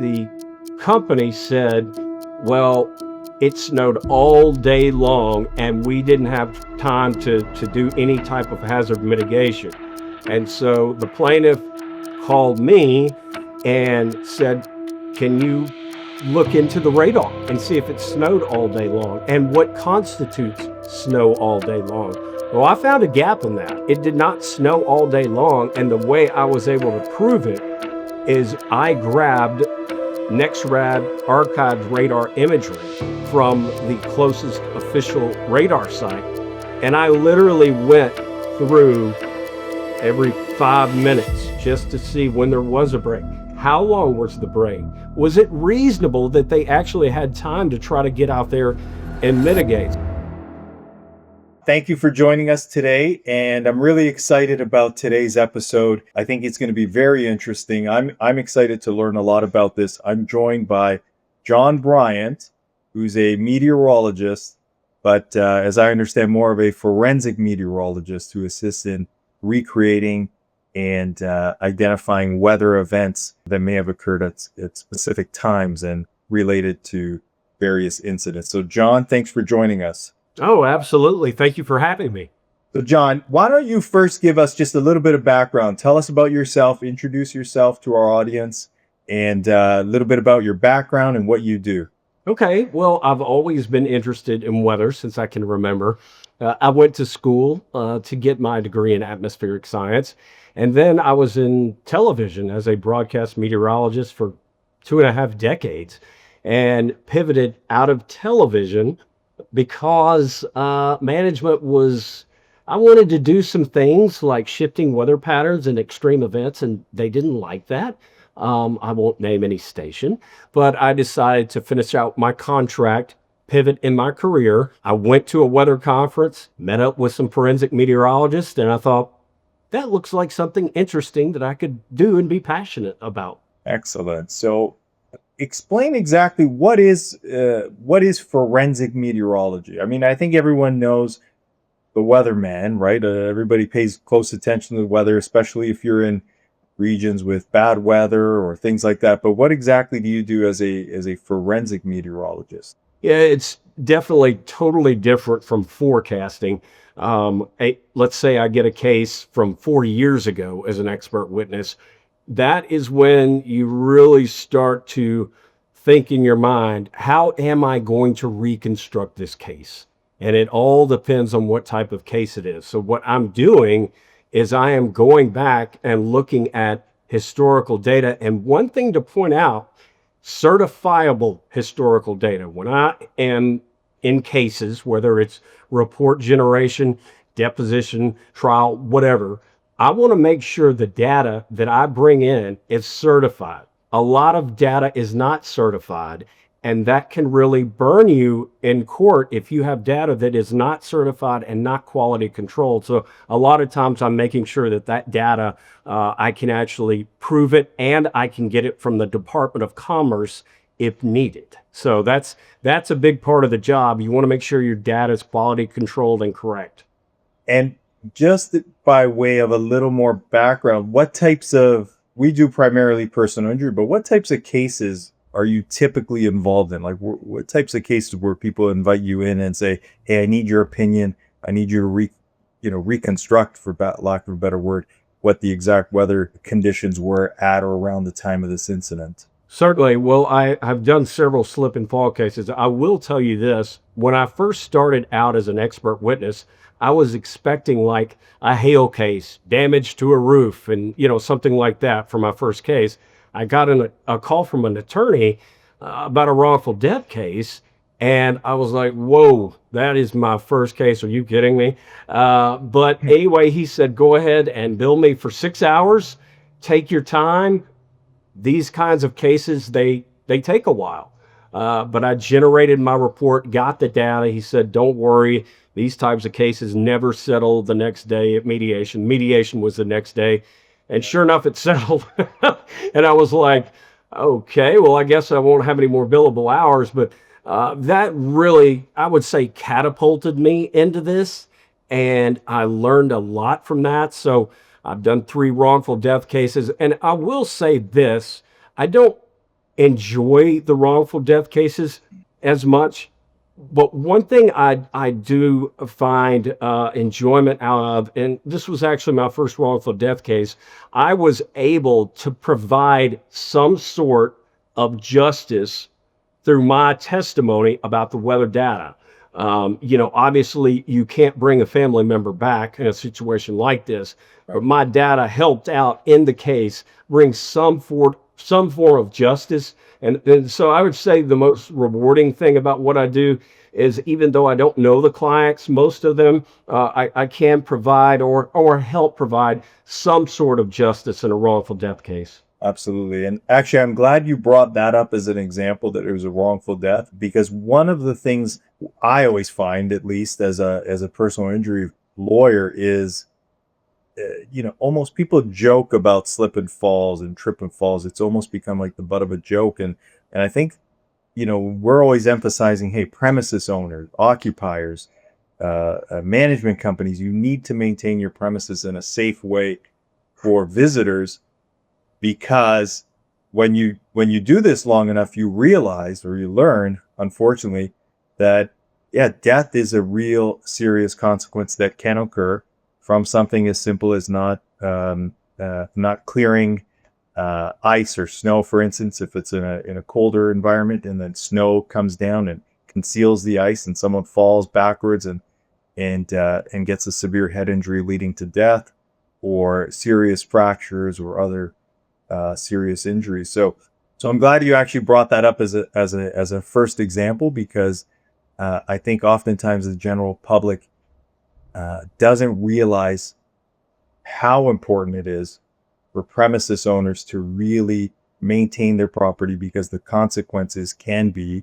the company said, well, it snowed all day long and we didn't have time to do any type of hazard mitigation. And so the plaintiff called me and said, can you look into the radar and see if it snowed all day long and what constitutes snow all day long? Well, I found a gap in that. It did not snow all day long, and the way I was able to prove it is I grabbed NEXRAD archived radar imagery from the closest official radar site, and I literally went through every 5 minutes just to see when there was a break. How long was the break? Was it reasonable that they actually had time to try to get out there and mitigate? Thank you for joining us today, and I'm really excited about today's episode. I think it's going to be very interesting. I'm excited to learn a lot about this. I'm joined by John Bryant, who's a meteorologist, but as I understand, more of a forensic meteorologist who assists in recreating and identifying weather events that may have occurred at specific times and related to various incidents. So, John, thanks for joining us. Oh, absolutely. Thank you for having me. So, John, why don't you first give us just a little bit of background? Tell us about yourself, introduce yourself to our audience, and a little bit about your background and what you do. Okay, well, I've always been interested in weather since I can remember. I went to school to get my degree in atmospheric science, and then I was in television as a broadcast meteorologist for 2.5 decades and pivoted out of television because management I wanted to do some things like shifting weather patterns and extreme events, and they didn't like that. I won't name any station, but I decided to finish out my contract, pivot in my career. I went to a weather conference, met up with some forensic meteorologists, and I thought, that looks like something interesting that I could do and be passionate about. Excellent. So explain exactly what is forensic meteorology. I mean, I think everyone knows the weatherman, right? Everybody pays close attention to the weather, especially if you're in regions with bad weather or things like that. But what exactly do you do as a forensic meteorologist? Yeah, it's definitely totally different from forecasting. Let's say I get a case from 4 years ago as an expert witness. That is when you really start to think in your mind, how am I going to reconstruct this case? And it all depends on what type of case it is. So what I'm doing is I am going back and looking at historical data. And one thing to point out, certifiable historical data. When I am in cases, whether it's report generation, deposition, trial, whatever, I want to make sure the data that I bring in is certified. A lot of data is not certified, and that can really burn you in court if you have data that is not certified and not quality controlled. So a lot of times I'm making sure that data, I can actually prove it, and I can get it from the Department of Commerce if needed. So that's a big part of the job. You want to make sure your data is quality controlled and correct. And just by way of a little more background, we do primarily personal injury, but what types of cases are you typically involved in? Like what types of cases where people invite you in and say, hey, I need your opinion. I need you to reconstruct, for lack of a better word, what the exact weather conditions were at or around the time of this incident. Certainly. Well, I have done several slip and fall cases. I will tell you this. When I first started out as an expert witness, I was expecting like a hail case, damage to a roof, and something like that for my first case. I got a call from an attorney about a wrongful death case, and I was like, whoa, that is my first case. Are you kidding me? But anyway, he said, go ahead and bill me for 6 hours. Take your time. These kinds of cases, they take a while. But I generated my report, got the data. He said, don't worry. These types of cases never settle the next day at mediation. Mediation was the next day. And sure enough, it settled. And I was like, okay, well, I guess I won't have any more billable hours. But that really, I would say, catapulted me into this. And I learned a lot from that. So I've done 3 wrongful death cases. And I will say this, I don't enjoy the wrongful death cases as much. But one thing I do find enjoyment out of, and this was actually my first wrongful death case, I was able to provide some sort of justice through my testimony about the weather data. Obviously, you can't bring a family member back in a situation like this, but my data helped out in the case bring some form of justice. And so I would say the most rewarding thing about what I do is, even though I don't know the clients, most of them, I can provide or help provide some sort of justice in a wrongful death case. Absolutely. And actually, I'm glad you brought that up as an example that it was a wrongful death, because one of the things I always find, at least as a personal injury lawyer, is almost people joke about slip and falls and trip and falls. It's almost become like the butt of a joke. And I think, we're always emphasizing, hey, premises owners, occupiers, management companies, you need to maintain your premises in a safe way for visitors, because when you do this long enough, you realize, or you learn, unfortunately, that death is a real serious consequence that can occur from something as simple as not clearing ice or snow, for instance. If it's in a colder environment and then snow comes down and conceals the ice, and someone falls backwards and gets a severe head injury leading to death, or serious fractures or other serious injuries. So I'm glad you actually brought that up as a first example, because I think oftentimes the general public doesn't realize how important it is for premises owners to really maintain their property, because the consequences can be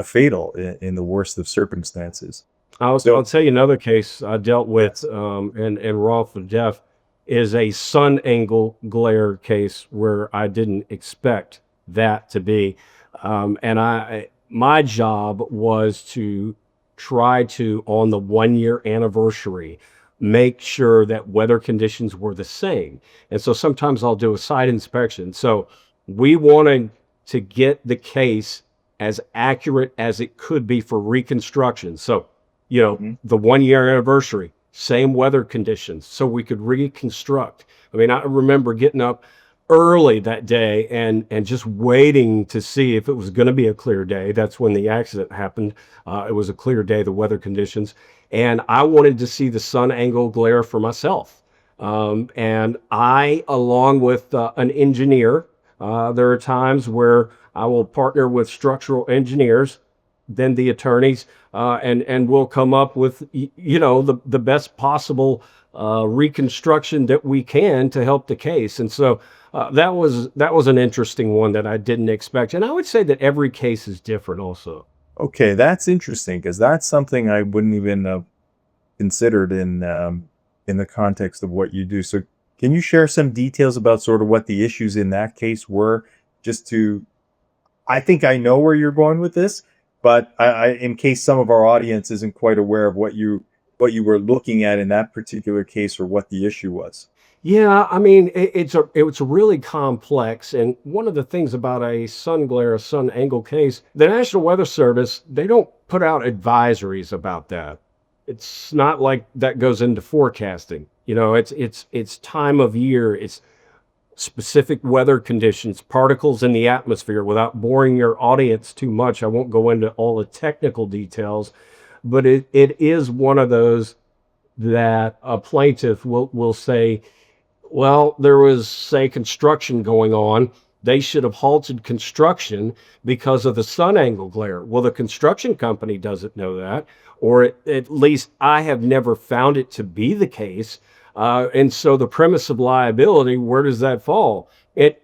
fatal in the worst of circumstances. I'll tell you another case I dealt with in wrongful death is a sun angle glare case where I didn't expect that to be. My job was to try to, on the 1 year anniversary, make sure that weather conditions were the same. And so sometimes I'll do a site inspection. So we wanted to get the case as accurate as it could be for reconstruction. So, the 1 year anniversary, same weather conditions, so we could reconstruct. I mean, I remember getting up early that day and just waiting to see if it was going to be a clear day. That's when the accident happened. It was a clear day, the weather conditions, and I wanted to see the sun angle glare for myself. And I, along with an engineer, there are times where I will partner with structural engineers, then the attorneys, and we'll come up with the best possible reconstruction that we can to help the case. And so that was an interesting one that I didn't expect. And I would say that every case is different also. Okay, that's interesting, because that's something I wouldn't even have considered in the context of what you do. So can you share some details about sort of what the issues in that case were? I think I know where you're going with this, but in case some of our audience isn't quite aware of what you were looking at in that particular case, or what the issue was. Yeah, I mean, it's really complex. And one of the things about a sun glare, a sun angle case, the National Weather Service, they don't put out advisories about that. It's not like that goes into forecasting. It's time of year, it's specific weather conditions, particles in the atmosphere. Without boring your audience too much, I won't go into all the technical details, but it is one of those that a plaintiff will say, well, there was, say, construction going on. They should have halted construction because of the sun angle glare. Well, the construction company doesn't know that, or at least I have never found it to be the case. And so the premise of liability, where does that fall?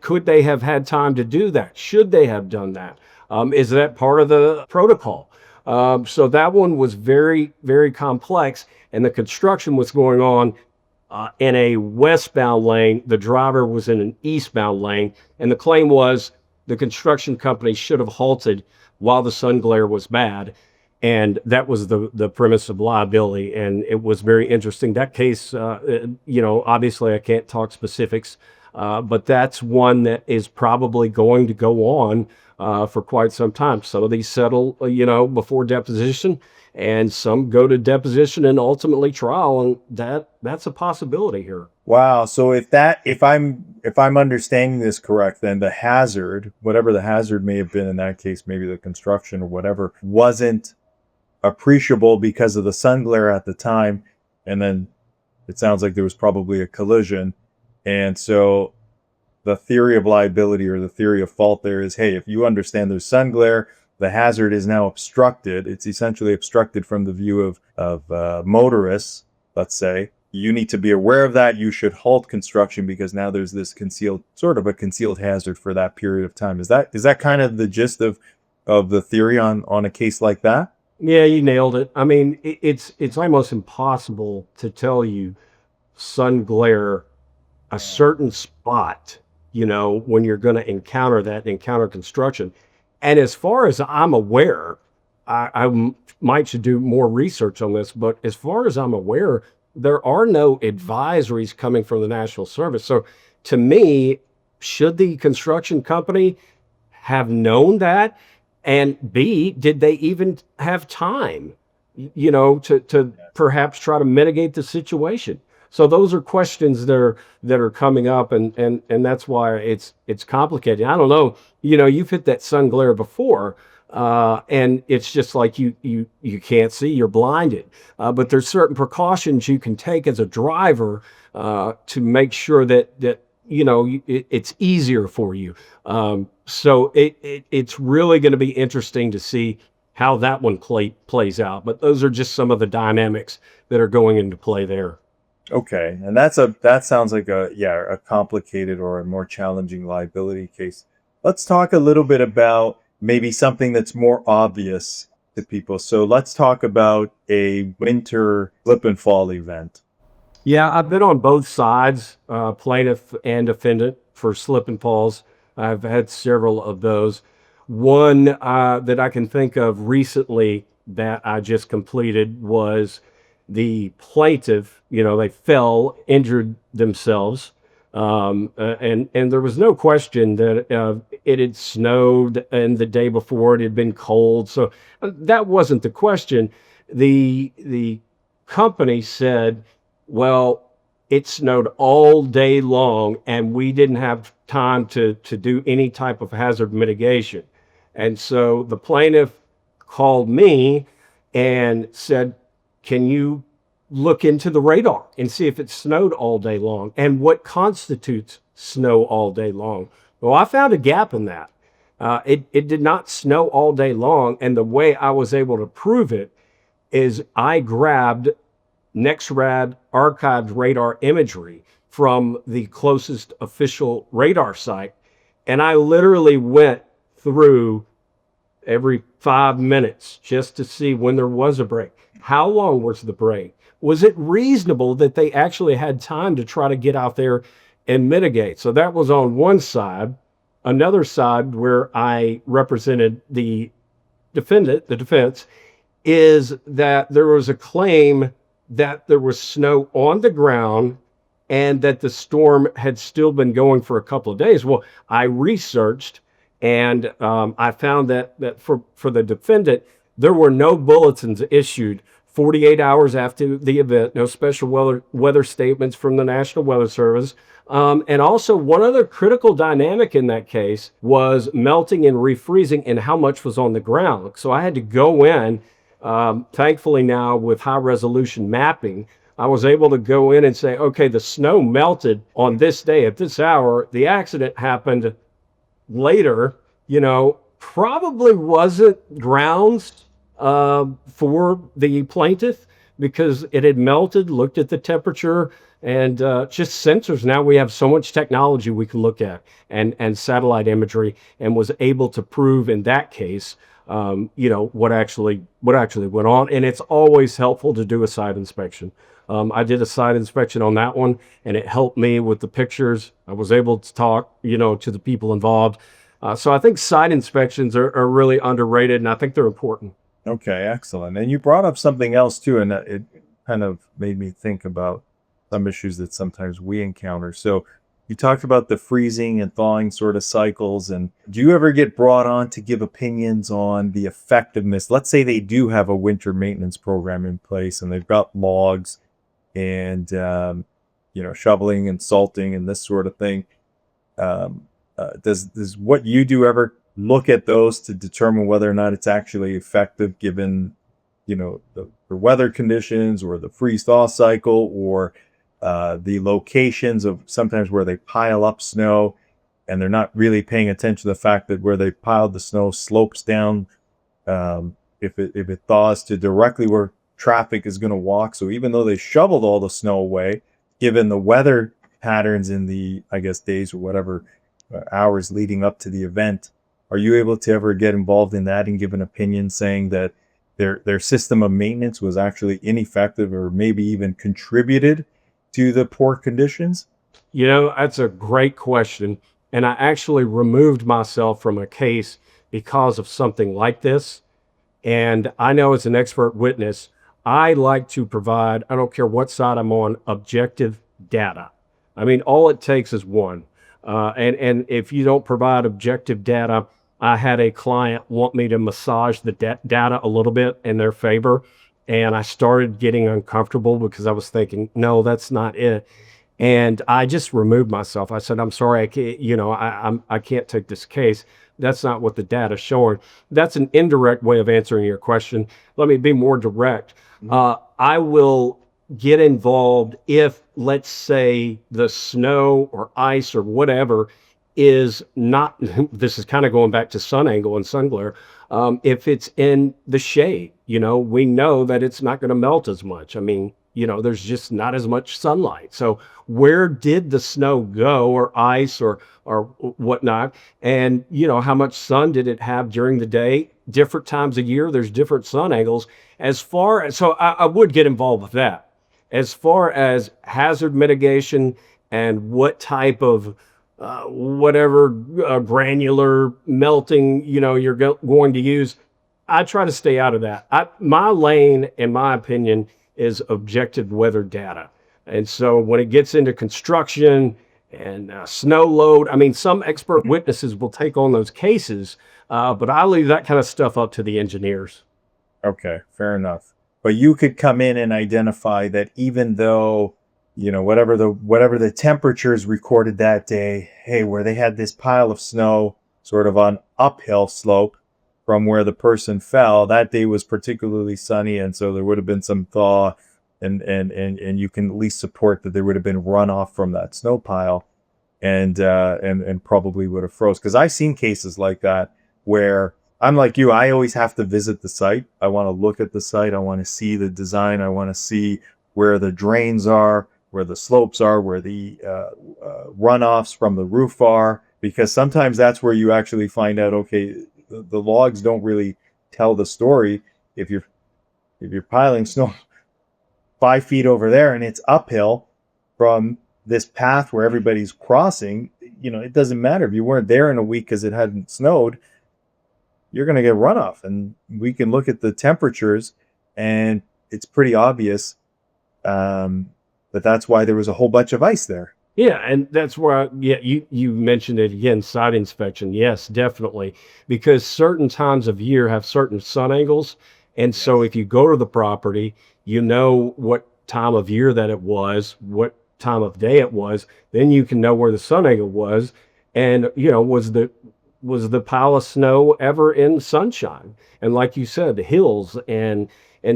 Could they have had time to do that? Should they have done that? Is that part of the protocol? So that one was very, very complex, and the construction was going on in a westbound lane. The driver was in an eastbound lane, and the claim was the construction company should have halted while the sun glare was bad. And that was the premise of liability. And it was very interesting. That case, obviously I can't talk specifics, But that's one that is probably going to go on for quite some time. Some of these settle, before deposition, and some go to deposition and ultimately trial, and that's a possibility here. Wow. So if I'm understanding this correct, then the hazard, whatever the hazard may have been in that case, maybe the construction or whatever, wasn't appreciable because of the sun glare at the time. And then it sounds like there was probably a collision. And so the theory of liability or the theory of fault there is, hey, if you understand there's sun glare, the hazard is now obstructed. It's essentially obstructed from the view of motorists, let's say. You need to be aware of that. You should halt construction because now there's this sort of a concealed hazard for that period of time. Is that kind of the gist of the theory on a case like that? Yeah, you nailed it. I mean, it's almost impossible to tell you sun glare a certain spot, when you're going to encounter construction. And as far as I'm aware, might should do more research on this, but as far as I'm aware, there are no advisories coming from the National Service. So to me, should the construction company have known that? And B, did they even have time, to perhaps try to mitigate the situation? So those are questions that are coming up, and that's why it's complicated. I don't know, you've hit that sun glare before, and it's just like you can't see, you're blinded. But there's certain precautions you can take as a driver to make sure that it's easier for you. So it's really going to be interesting to see how that one plays out. But those are just some of the dynamics that are going into play there. Okay, and that sounds like a complicated or a more challenging liability case. Let's talk a little bit about maybe something that's more obvious to people. So let's talk about a winter slip and fall event. Yeah, I've been on both sides, plaintiff and defendant, for slip and falls. I've had several of those. One that I can think of recently that I just completed was the plaintiff. They fell, injured themselves, and there was no question that it had snowed, and the day before it had been cold. So that wasn't the question. The company said, well, it snowed all day long, and we didn't have time to do any type of hazard mitigation. And so the plaintiff called me and said, can you look into the radar and see if it snowed all day long and what constitutes snow all day long? Well, I found a gap in that. It did not snow all day long. And the way I was able to prove it is I grabbed NEXRAD archived radar imagery from the closest official radar site. And I literally went through every 5 minutes just to see when there was a break. How long was the break? Was it reasonable that they actually had time to try to get out there and mitigate? So that was on one side. Another side where I represented the defense, is that there was a claim that there was snow on the ground and that the storm had still been going for a couple of days. Well, I researched, and I found that for the defendant, there were no bulletins issued 48 hours after the event, no special weather statements from the National Weather Service. And also, one other critical dynamic in that case was melting and refreezing and how much was on the ground. So I had to go in. Thankfully now with high resolution mapping, I was able to go in and say, okay, the snow melted on this day at this hour. The accident happened later, probably wasn't grounds for the plaintiff because it had melted, looked at the temperature, and just sensors. Now we have so much technology we can look at, and satellite imagery, and was able to prove in that case what actually went on. And it's always helpful to do a site inspection. I did a site inspection on that one, and it helped me with the pictures. I was able to talk, to the people involved. So I think site inspections are really underrated, and I think they're important. Okay, excellent. And you brought up something else too, and it kind of made me think about some issues that sometimes we encounter. So You talked about the freezing and thawing sort of cycles. And do you ever get brought on to give opinions on the effectiveness? Let's say they do have a winter maintenance program in place and they've got logs and, shoveling and salting and this sort of thing. Does what you do ever look at those to determine whether or not it's actually effective given, the weather conditions or the freeze thaw cycle or the locations of sometimes where they pile up snow and they're not really paying attention to the fact that where they piled the snow slopes down if it thaws to directly where traffic is going to walk. So even though they shoveled all the snow away, given the weather patterns in the, I guess, days or whatever hours leading up to the event, are you able to ever get involved in that and give an opinion saying that their system of maintenance was actually ineffective or maybe even contributed to the poor conditions? That's a great question. And I actually removed myself from a case because of something like this. And I know as an expert witness, I like to provide, I don't care what side I'm on, objective data. I mean, all it takes is one. And if you don't provide objective data, I had a client want me to massage the data a little bit in their favor. And I started getting uncomfortable because I was thinking, no, that's not it. And I just removed myself. I said, I'm sorry, I can't, I can't take this case. That's not what the data's showing. That's an indirect way of answering your question. Let me be more direct. I will get involved if, let's say, the snow or ice or whatever is not, this is kind of going back to sun angle and sun glare. If it's in the shade, we know that it's not going to melt as much. I mean, there's just not as much sunlight. So where did the snow go or ice or whatnot? And, how much sun did it have during the day? Different times of year, there's different sun angles. So I would get involved with that. As far as hazard mitigation and what type of whatever granular melting, you're going to use, I try to stay out of that. My lane, in my opinion, is objective weather data. And so when it gets into construction and snow load, I mean, some expert witnesses will take on those cases, but I leave that kind of stuff up to the engineers. Okay, fair enough. But you could come in and identify that even though, whatever the temperatures recorded that day, hey, where they had this pile of snow sort of on uphill slope from where the person fell, that day was particularly sunny, and so there would have been some thaw, and you can at least support that there would have been runoff from that snow pile, and probably would have froze. Because I've seen cases like that where I'm like you, I always have to visit the site. I want to look at the site. I want to see the design. I want to see where the drains are, where the slopes are, where the runoffs from the roof are, because sometimes that's where you actually find out, okay, the logs don't really tell the story. If you're piling snow 5 feet over there and it's uphill from this path where everybody's crossing, it doesn't matter if you weren't there in a week because it hadn't snowed. You're going to get runoff, and we can look at the temperatures, and it's pretty obvious that that's why there was a whole bunch of ice there. Yeah, and that's where, you mentioned it again, site inspection. Yes, definitely, because certain times of year have certain sun angles. And so if you go to the property, what time of year that it was, what time of day it was, then you can know where the sun angle was. And, was the pile of snow ever in sunshine? And like you said, the hills, and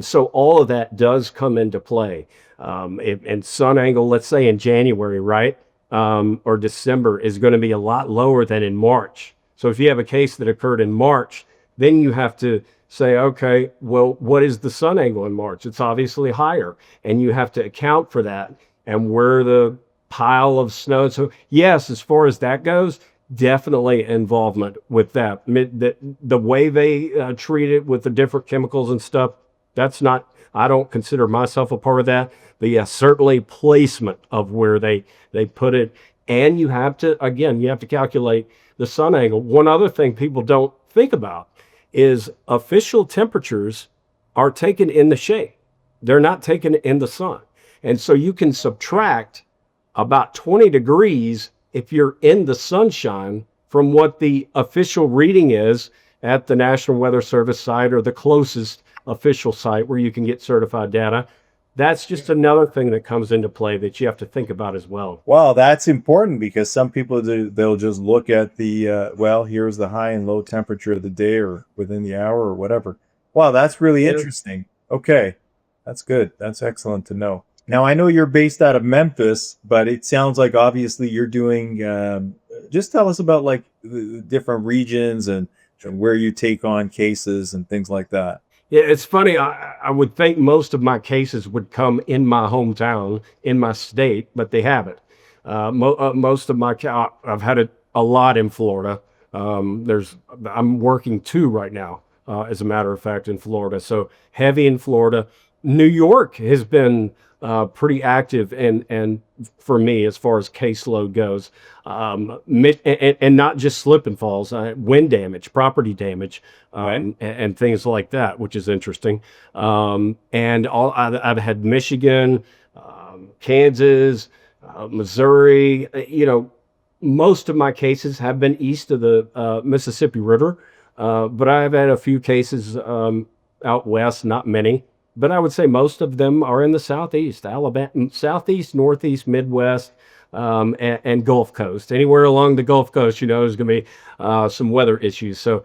so all of that does come into play. And sun angle, let's say in January, right, or December, is going to be a lot lower than in March. So if you have a case that occurred in March, then you have to say, okay, well, what is the sun angle in March? It's obviously higher, and you have to account for that and where the pile of snow. So yes, as far as that goes, definitely involvement with that. The way they treat it with the different chemicals and stuff, I don't consider myself a part of that. But yeah, certainly placement of where they put it. And you have to calculate the sun angle. One other thing people don't think about is official temperatures are taken in the shade. They're not taken in the sun. And so you can subtract about 20 degrees if you're in the sunshine from what the official reading is at the National Weather Service site or the closest official site where you can get certified data. That's just another thing that comes into play that you have to think about as well. Well, that's important because some people they'll just look at the well, here's the high and low temperature of the day or within the hour or whatever. Wow, that's really Yeah. interesting. Okay, that's good. That's excellent to know. Now, I know you're based out of Memphis, but it sounds like obviously you're doing. Just tell us about like the different regions and where you take on cases and things like that. Yeah, it's funny. I would think most of my cases would come in my hometown, in my state, but they haven't. Most of I've had a lot in Florida. I'm working two right now, as a matter of fact, in Florida. So heavy in Florida. New York has been pretty active, and for me, as far as caseload goes, and not just slip and falls, wind damage, property damage, Right. and things like that, which is interesting. I've had Michigan, Kansas, Missouri. Most of my cases have been east of the Mississippi River, but I've had a few cases out west, not many. But I would say most of them are in the southeast, Alabama, southeast, northeast, Midwest, and Gulf Coast. Anywhere along the Gulf Coast, there's going to be some weather issues. So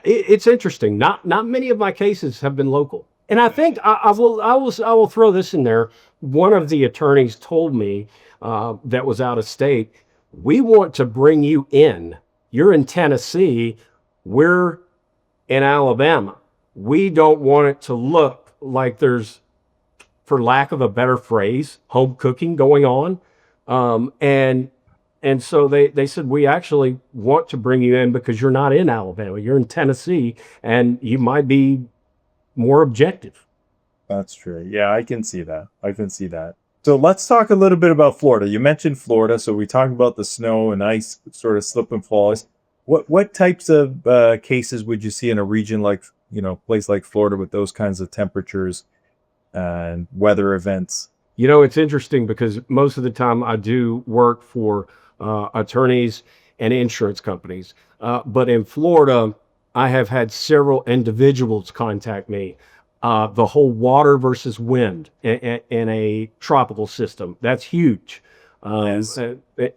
it's interesting. Not many of my cases have been local, and I think I will throw this in there. One of the attorneys told me that was out of state. We want to bring you in. You're in Tennessee. We're in Alabama. We don't want it to look like there's, for lack of a better phrase, home cooking going on. And so they said, we actually want to bring you in because you're not in Alabama, you're in Tennessee, and you might be more objective. That's true. Yeah, I can see that. I can see that. So let's talk a little bit about Florida. You mentioned Florida, so we talked about the snow and ice, sort of slip and falls. What types of cases would you see in a region like place like Florida with those kinds of temperatures and weather events? It's interesting because most of the time I do work for attorneys and insurance companies. But in Florida, I have had several individuals contact me. The whole water versus wind in a tropical system, that's huge. Yes.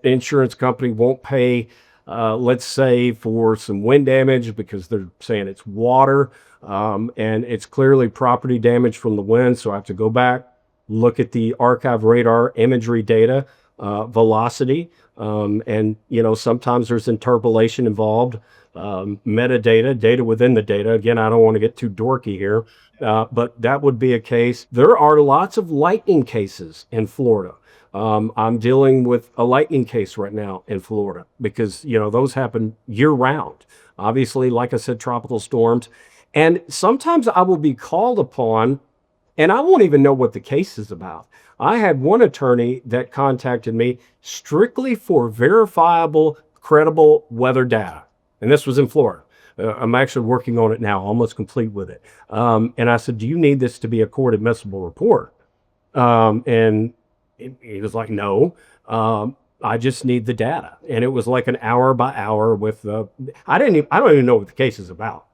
Insurance company won't pay, let's say, for some wind damage because they're saying it's water, and it's clearly property damage from the wind. So I have to go back, look at the archive radar imagery data, velocity, and sometimes there's interpolation involved, metadata, data within the data. Again, I don't want to get too dorky here, but that would be a case. There are lots of lightning cases in Florida. I'm dealing with a lightning case right now in Florida because, those happen year round. Obviously, like I said, tropical storms. And sometimes I will be called upon and I won't even know what the case is about. I had one attorney that contacted me strictly for verifiable, credible weather data. And this was in Florida. I'm actually working on it now, almost complete with it. And I said, do you need this to be a court admissible report? And he was like, no, I just need the data. And it was like an hour by hour with, I don't even know what the case is about,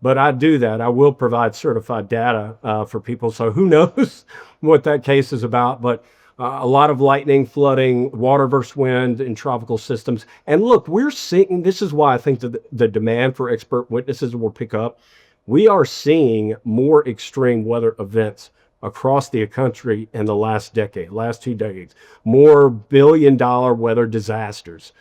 but I do that. I will provide certified data for people. So who knows what that case is about, but a lot of lightning, flooding, water versus wind in tropical systems. And look, we're seeing, this is why I think that the demand for expert witnesses will pick up. We are seeing more extreme weather events across the country in the last 2 decades, more billion-dollar weather disasters.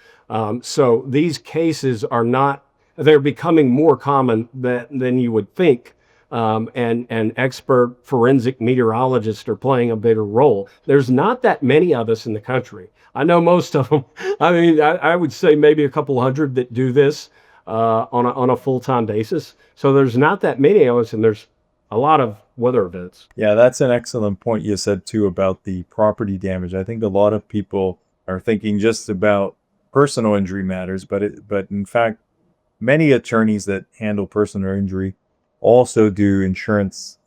So these cases are not, they're becoming more common than you would think. And expert forensic meteorologists are playing a bigger role. There's not that many of us in the country. I know most of them. I mean, I would say maybe a couple hundred that do this on a full-time basis. So there's not that many of us, and there's a lot of weather events. Yeah, that's an excellent point you said too about the property damage. I think a lot of people are thinking just about personal injury matters, but in fact, many attorneys that handle personal injury also do insurance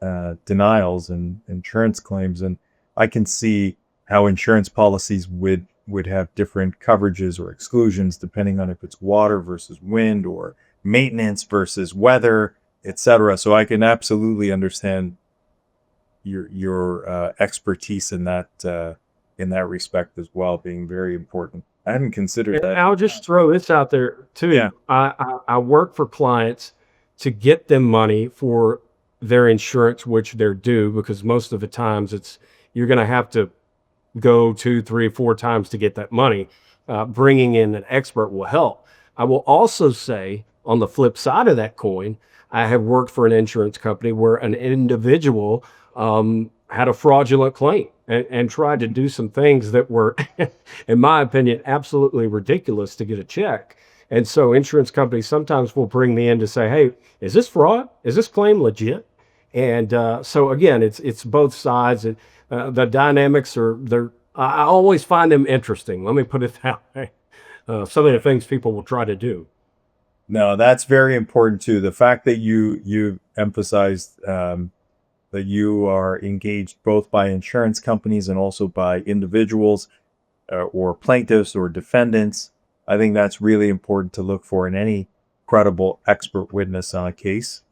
denials and insurance claims, and I can see how insurance policies would would have different coverages or exclusions depending on if it's water versus wind or maintenance versus weather, etc. So I can absolutely understand your expertise in that respect as well, being very important. I hadn't considered And that. I'll just throw this out there too. Yeah. I work for clients to get them money for their insurance, which they're due, because most of the times you're going to have to go 2, 3, 4 times to get that money. Bringing in an expert will help. I will also say, on the flip side of that coin, I have worked for an insurance company where an individual had a fraudulent claim and tried to do some things that were, in my opinion, absolutely ridiculous to get a check. And so insurance companies sometimes will bring me in to say, hey, is this fraud? Is this claim legit? And so again, it's both sides. The dynamics I always find them interesting. Let me put it that way. Some of the things people will try to do. No, that's very important too. The fact that you emphasized that you are engaged both by insurance companies and also by individuals or plaintiffs or defendants. I think that's really important to look for in any credible expert witness on a case.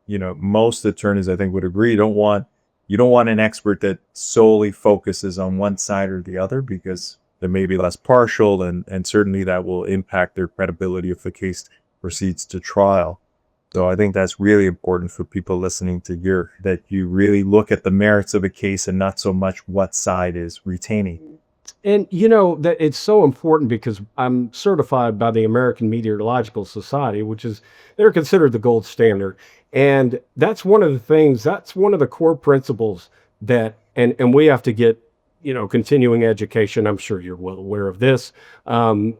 Most attorneys, I think, would agree you don't want an expert that solely focuses on one side or the other, because they may be less partial, and certainly that will impact their credibility if the case proceeds to trial. So I think that's really important for people listening to hear, that you really look at the merits of a case and not so much what side is retaining. And that it's so important because I'm certified by the American Meteorological Society, they're considered the gold standard. And that's one of the core principles and we have to get, continuing education. I'm sure you're well aware of this.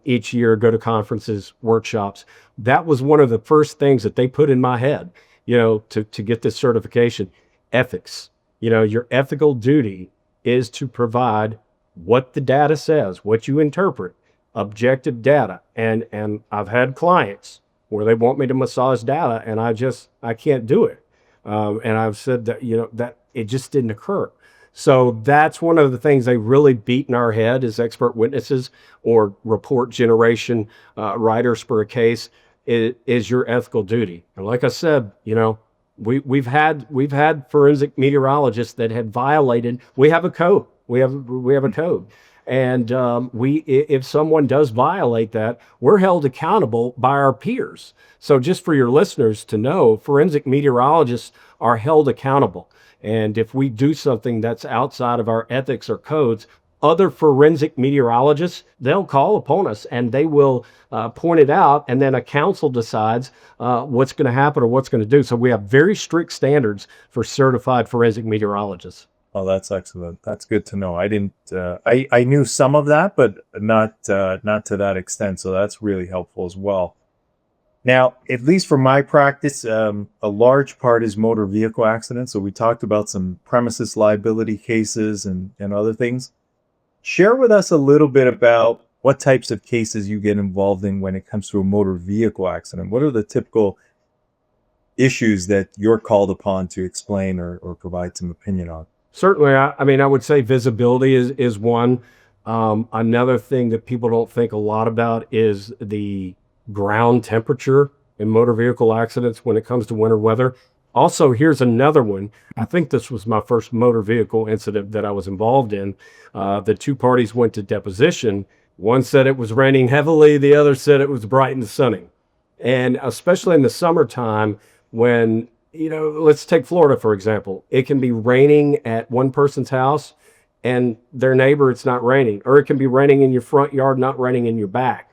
Each year, go to conferences, workshops. That was one of the first things that they put in my head, to get this certification. Ethics. Your ethical duty is to provide what the data says, what you interpret, objective data. And I've had clients where they want me to massage data, and I can't do it. And I've said that, that it just didn't occur. So that's one of the things they really beat in our head as expert witnesses or report generation writers for a case is your ethical duty. And like I said, we've had forensic meteorologists that had violated. We have a code. We have a code. And if someone does violate that, we're held accountable by our peers. So just for your listeners to know, forensic meteorologists are held accountable. And if we do something that's outside of our ethics or codes, other forensic meteorologists, they'll call upon us and they will point it out. And then a council decides what's going to happen or what's going to do. So we have very strict standards for certified forensic meteorologists. Oh, that's excellent. That's good to know. I didn't. I knew some of that, but not to that extent. So that's really helpful as well. Now, at least for my practice, a large part is motor vehicle accidents. So we talked about some premises liability cases and other things. Share with us a little bit about what types of cases you get involved in when it comes to a motor vehicle accident. What are the typical issues that you're called upon to explain or provide some opinion on? Certainly, I would say visibility is one. Another thing that people don't think a lot about is the ground temperature in motor vehicle accidents when it comes to winter weather. Also, here's another one. I think this was my first motor vehicle incident that I was involved in. The two parties went to deposition. One said it was raining heavily. The other said it was bright and sunny. And especially in the summertime when, let's take Florida, for example. It can be raining at one person's house and their neighbor, it's not raining. Or it can be raining in your front yard, not raining in your back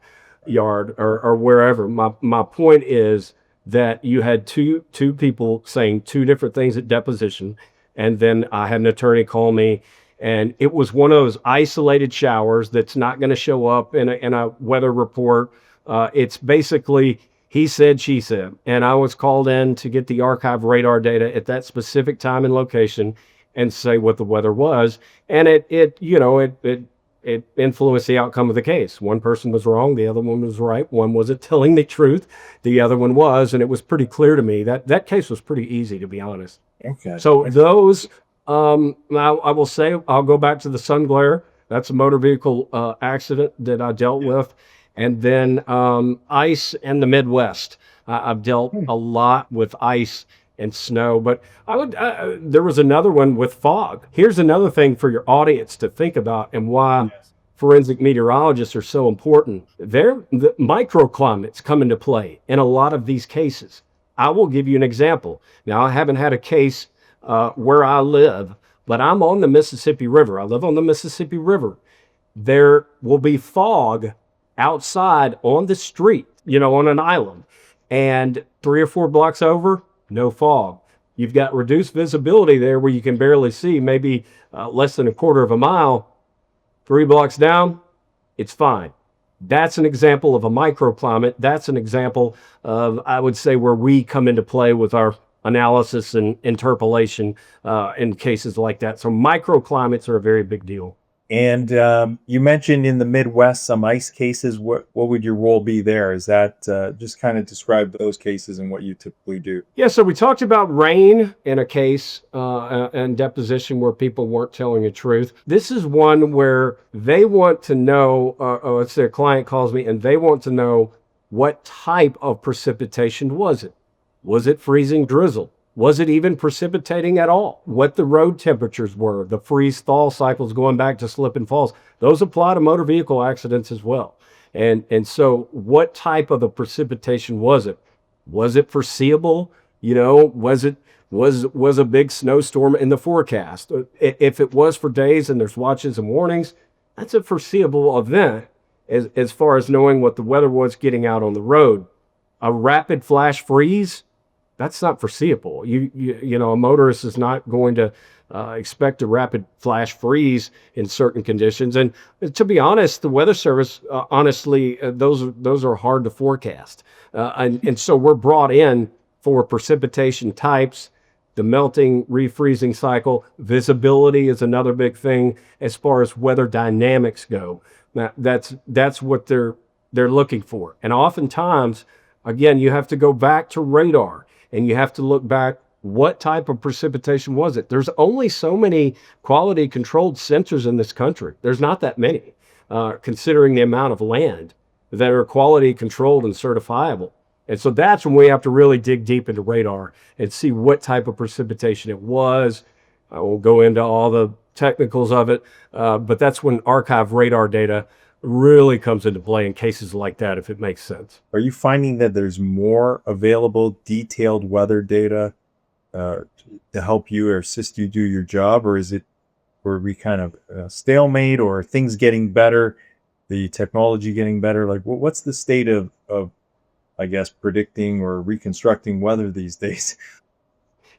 yard or wherever. My point is that you had two people saying two different things at deposition. And then I had an attorney call me, and it was one of those isolated showers that's not going to show up in a weather report. It's basically he said, she said. And I was called in to get the archive radar data at that specific time and location and say what the weather was. And it influenced the outcome of the case. One person was wrong, the other one was right. One wasn't telling the truth, the other one was, and it was pretty clear to me that case was pretty easy, to be honest. Okay. So those, now I will say, I'll go back to the sun glare. That's a motor vehicle accident that I dealt with. And then ice in the Midwest. I've dealt Hmm. a lot with ice and snow, but there was another one with fog. Here's another thing for your audience to think about and why Yes. forensic meteorologists are so important. The microclimates come into play in a lot of these cases. I will give you an example. Now, I haven't had a case where I live, but I'm on the Mississippi River. I live on the Mississippi River. There will be fog outside on the street, on an island. And 3 or 4 blocks over, no fog. You've got reduced visibility there where you can barely see, maybe less than a quarter of a mile. 3 blocks down, it's fine. That's an example of a microclimate. That's an example of, I would say, where we come into play with our analysis and interpolation in cases like that. So microclimates are a very big deal. And you mentioned in the Midwest some ice cases. What would your role be there? Is that just kind of describe those cases and what you typically do? Yeah, so we talked about rain in a case and deposition where people weren't telling the truth. This is one where they want to know, let's say a client calls me and they want to know what type of precipitation was it? Was it freezing drizzle? Was it even precipitating at all? What the road temperatures were, the freeze-thaw cycles going back to slip and falls. Those apply to motor vehicle accidents as well. And so what type of the precipitation was it? Was it foreseeable? Was a big snowstorm in the forecast? If it was for days and there's watches and warnings, that's a foreseeable event as far as knowing what the weather was getting out on the road. A rapid flash freeze, that's not foreseeable. A motorist is not going to expect a rapid flash freeze in certain conditions. And to be honest, the Weather Service, honestly, those are hard to forecast. And so we're brought in for precipitation types, the melting, refreezing cycle. Visibility is another big thing as far as weather dynamics go. Now, that's what they're looking for. And oftentimes, again, you have to go back to radar. And you have to look back, what type of precipitation was it? There's only so many quality controlled sensors in this country. There's not that many, considering the amount of land that are quality controlled and certifiable. And so that's when we have to really dig deep into radar and see what type of precipitation it was. I won't go into all the technicals of it, but that's when archive radar data really comes into play in cases like that, if it makes sense. Are you finding that there's more available detailed weather data to help you or assist you do your job, or are we kind of stalemate, or are things getting better, the technology getting better? Like, what's the state of I guess, predicting or reconstructing weather these days?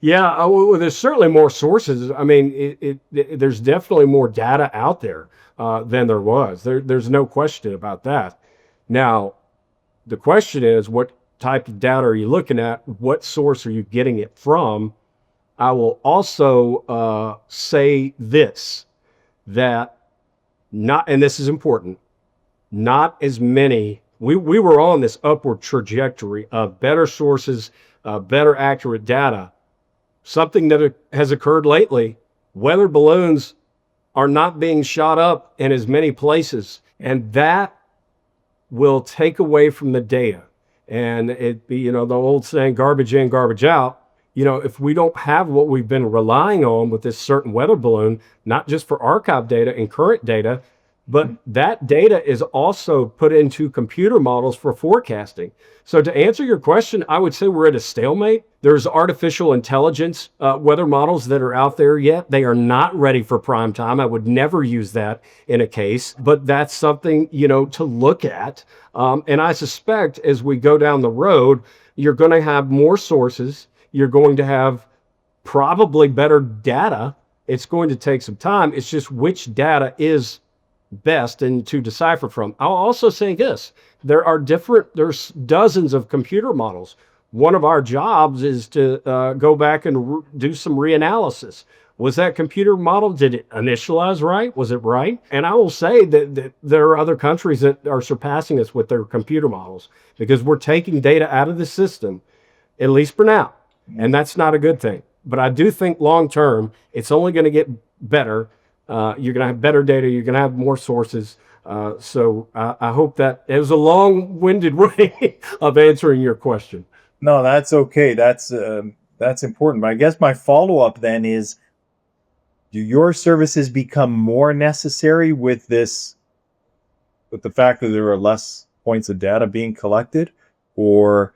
Yeah, well, there's certainly more sources. I mean, there's definitely more data out there than there was. There's no question about that. Now, the question is, what type of data are you looking at? What source are you getting it from? I will also say this, that and this is important, not as many, we were on this upward trajectory of better sources, better accurate data. Something that has occurred lately, weather balloons are not being shot up in as many places, and that will take away from the data. And it be, the old saying, garbage in, garbage out. If we don't have what we've been relying on with this certain weather balloon, not just for archive data and current data, but that data is also put into computer models for forecasting. So to answer your question, I would say we're at a stalemate. There's artificial intelligence weather models that are out there yet. They are not ready for prime time. I would never use that in a case, but that's something, to look at. And I suspect as we go down the road, you're going to have more sources. You're going to have probably better data. It's going to take some time. It's just which data is best and to decipher from. I'll also say this, there's dozens of computer models. One of our jobs is to go back and do some reanalysis. Was that computer model, did it initialize right? Was it right? And I will say that there are other countries that are surpassing us with their computer models because we're taking data out of the system, at least for now. And that's not a good thing. But I do think long term, it's only going to get better You're going to have better data. You're going to have more sources. So I hope that it was a long-winded way of answering your question. No, that's okay. That's important. But I guess my follow-up then is, do your services become more necessary with the fact that there are less points of data being collected, or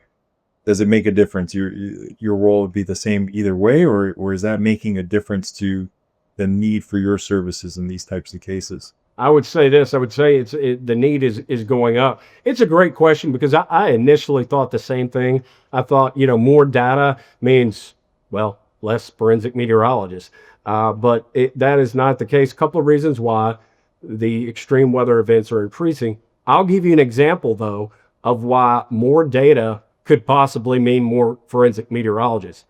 does it make a difference? Your role would be the same either way, or is that making a difference to the need for your services in these types of cases? I would say this. I would say the need is going up. It's a great question because I initially thought the same thing. I thought, more data means, well, less forensic meteorologists. But that is not the case. A couple of reasons why the extreme weather events are increasing. I'll give you an example, though, of why more data could possibly mean more forensic meteorologists.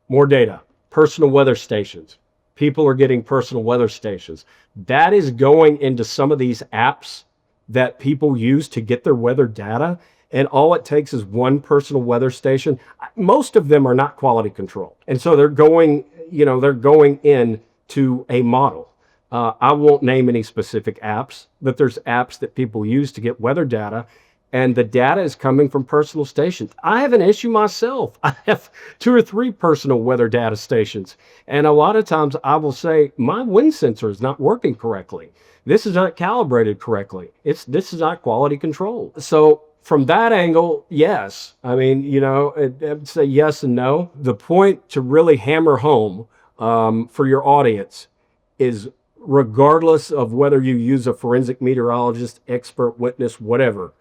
More data, personal weather stations. People are getting personal weather stations. That is going into some of these apps that people use to get their weather data. And all it takes is one personal weather station. Most of them are not quality controlled. And so they're going in to a model. I won't name any specific apps, but there's apps that people use to get weather data, and the data is coming from personal stations. I have an issue myself. I have 2 or 3 personal weather data stations, and a lot of times I will say my wind sensor is not working correctly. This is not calibrated correctly. This is not quality control. So from that angle, yes. I mean, I'd say yes and no. The point to really hammer home for your audience is, regardless of whether you use a forensic meteorologist, expert witness, whatever,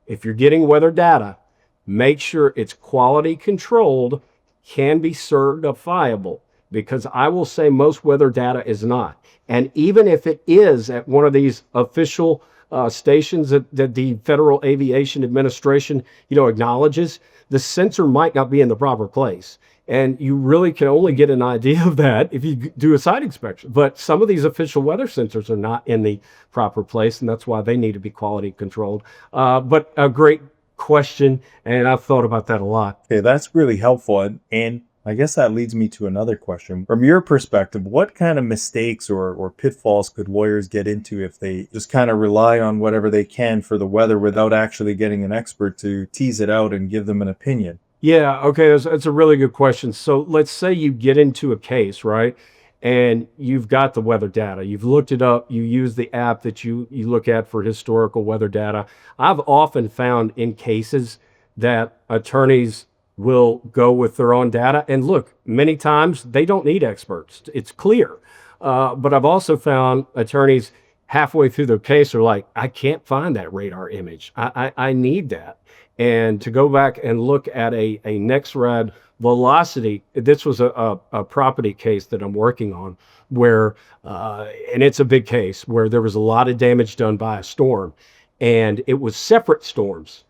if you're getting weather data, make sure it's quality controlled, can be certifiable, because I will say most weather data is not. And even if it is at one of these official stations that the Federal Aviation Administration, acknowledges, the sensor might not be in the proper place. And you really can only get an idea of that if you do a site inspection. But some of these official weather sensors are not in the proper place, and that's why they need to be quality controlled. But a great question, and I've thought about that a lot. Okay, that's really helpful. And I guess that leads me to another question. From your perspective, what kind of mistakes or pitfalls could lawyers get into if they just kind of rely on whatever they can for the weather without actually getting an expert to tease it out and give them an opinion? Yeah, okay, that's a really good question. So let's say you get into a case, right? And you've got the weather data. You've looked it up. You use the app that you look at for historical weather data. I've often found in cases that attorneys will go with their own data. And look, many times they don't need experts. It's clear. But I've also found attorneys halfway through their case are like, I can't find that radar image. I need that. And to go back and look at a NEXRAD velocity, this was a property case that I'm working on where, and it's a big case where there was a lot of damage done by a storm, and it was separate storms.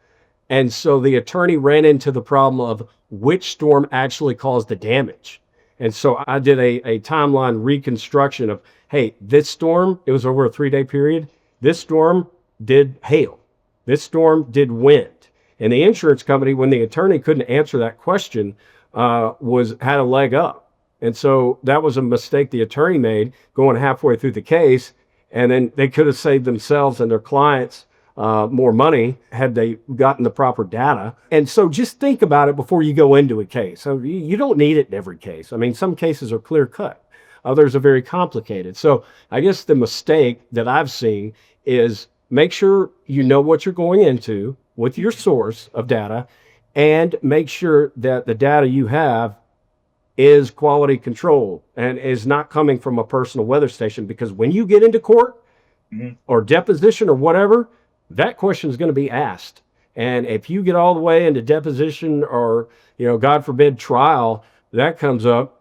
And so the attorney ran into the problem of which storm actually caused the damage. And so I did a timeline reconstruction of, hey, this storm, it was over a 3-day period. This storm did hail. This storm did wind. And the insurance company, when the attorney couldn't answer that question, had a leg up. And so that was a mistake the attorney made going halfway through the case. And then they could have saved themselves and their clients more money had they gotten the proper data. And so just think about it before you go into a case. So you don't need it in every case. I mean, some cases are clear cut. Others are very complicated. So I guess the mistake that I've seen is make sure you know what you're going into with your source of data, and make sure that the data you have is quality controlled and is not coming from a personal weather station. Because when you get into court or deposition or whatever, that question is going to be asked. And if you get all the way into deposition or, God forbid, trial, that comes up,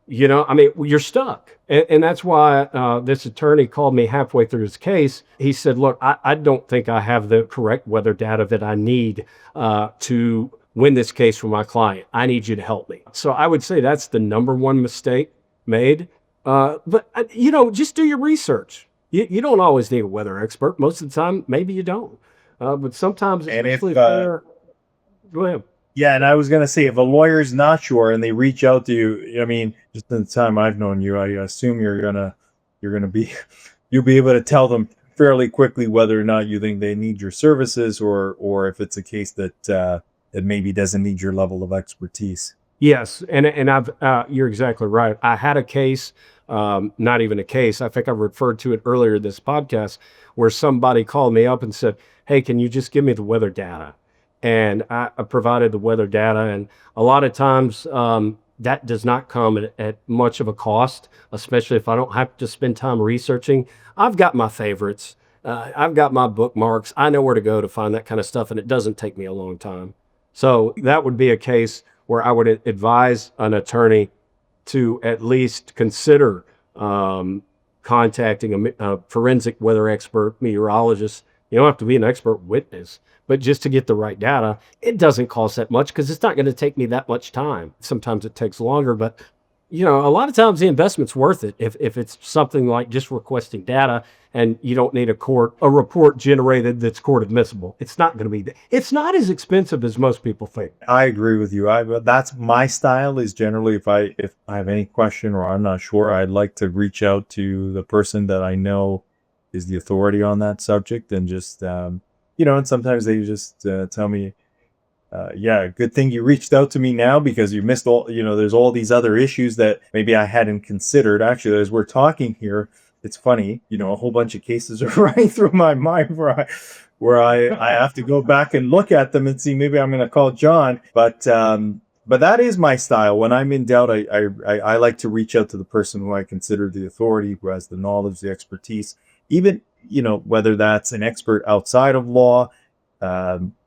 you're stuck. And that's why this attorney called me halfway through his case. He said, look, I don't think I have the correct weather data that I need to win this case for my client. I need you to help me. So I would say that's the number one mistake made. But just do your research. You don't always need a weather expert. Most of the time, maybe you don't. But sometimes, And if especially if they're... Go ahead. Yeah, and I was going to say, if a lawyer's not sure and they reach out to you, I mean, just in the time I've known you, I assume you're going to you're going to be, you'll be able to tell them fairly quickly whether or not you think they need your services, or if it's a case that it maybe doesn't need your level of expertise. Yes, and I've you're exactly right. I had a case, not even a case. I think I referred to it earlier this podcast, where somebody called me up and said, "Hey, can you just give me the weather data?" And I provided the weather data, and a lot of times that does not come at much of a cost, especially if I don't have to spend time researching. I've got my favorites. I've got my bookmarks. I know where to go to find that kind of stuff, and it doesn't take me a long time. So that would be a case where I would advise an attorney to at least consider contacting a forensic weather expert, meteorologist. You don't have to be an expert witness, but just to get the right data. It doesn't cost that much because it's not going to take me that much time. Sometimes it takes longer, but a lot of times the investment's worth it if it's something like just requesting data and you don't need a report generated that's court admissible. It's not going to be, it's not as expensive as most people think. I agree with you. That's my style, is generally if I have any question or I'm not sure, I'd like to reach out to the person that I know is the authority on that subject, and just and sometimes they just tell me, yeah, good thing you reached out to me now because you missed all, there's all these other issues that maybe I hadn't considered. Actually, as we're talking here, it's funny, a whole bunch of cases are running through my mind where I have to go back and look at them and see, maybe I'm going to call John. But that is my style. When I'm in doubt, I like to reach out to the person who I consider the authority, who has the knowledge, the expertise, even, whether that's an expert outside of law,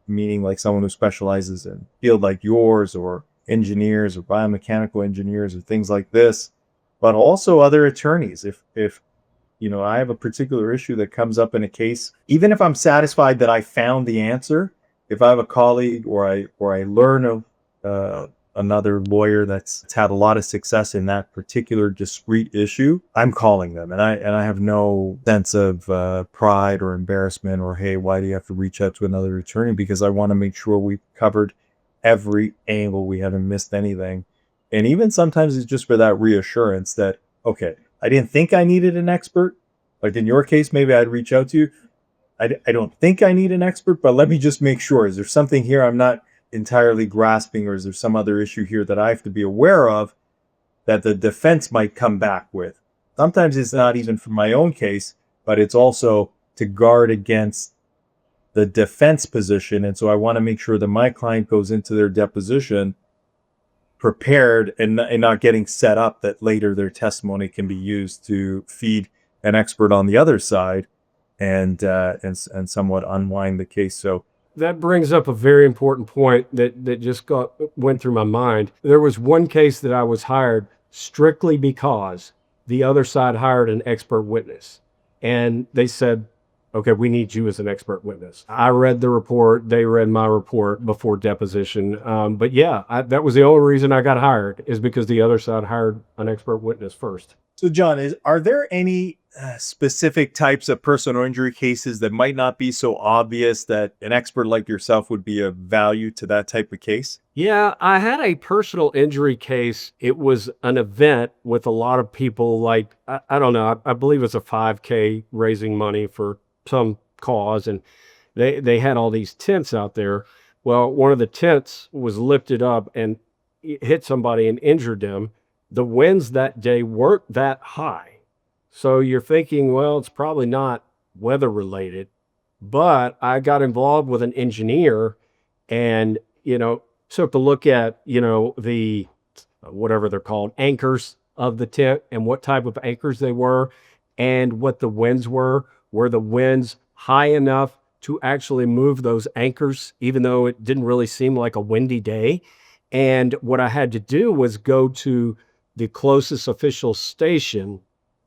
meaning like someone who specializes in field like yours, or engineers or biomechanical engineers or things like this, but also other attorneys. If I have a particular issue that comes up in a case, even if I'm satisfied that I found the answer, if I have a colleague or I learn of another lawyer that's had a lot of success in that particular discrete issue, I'm calling them, and I have no sense of pride or embarrassment, or, hey, why do you have to reach out to another attorney? Because I want to make sure we've covered every angle, we haven't missed anything. And even sometimes it's just for that reassurance that, okay, I didn't think I needed an expert. Like in your case, maybe I'd reach out to you. I don't think I need an expert, but let me just make sure. Is there something here I'm not entirely grasping, or is there some other issue here that I have to be aware of that the defense might come back with? Sometimes it's not even for my own case, but it's also to guard against the defense position. And so I want to make sure that my client goes into their deposition prepared and not getting set up that later their testimony can be used to feed an expert on the other side and somewhat unwind the case. So that brings up a very important point that just went through my mind. There was one case that I was hired strictly because the other side hired an expert witness, and they said, okay, we need you as an expert witness. I read the report. They read my report before deposition. But yeah, that was the only reason I got hired, is because the other side hired an expert witness first. So John, are there any specific types of personal injury cases that might not be so obvious that an expert like yourself would be of value to that type of case? Yeah, I had a personal injury case. It was an event with a lot of people, like, I don't know, I believe it was a 5K raising money for some cause, and they had all these tents out there. Well, one of the tents was lifted up and it hit somebody and injured them. The winds that day weren't that high. So you're thinking, well, it's probably not weather related. But I got involved with an engineer and, took a look at, the whatever they're called, anchors of the tent, and what type of anchors they were, and what the winds were. Were the winds high enough to actually move those anchors, even though it didn't really seem like a windy day? And what I had to do was go to the closest official station.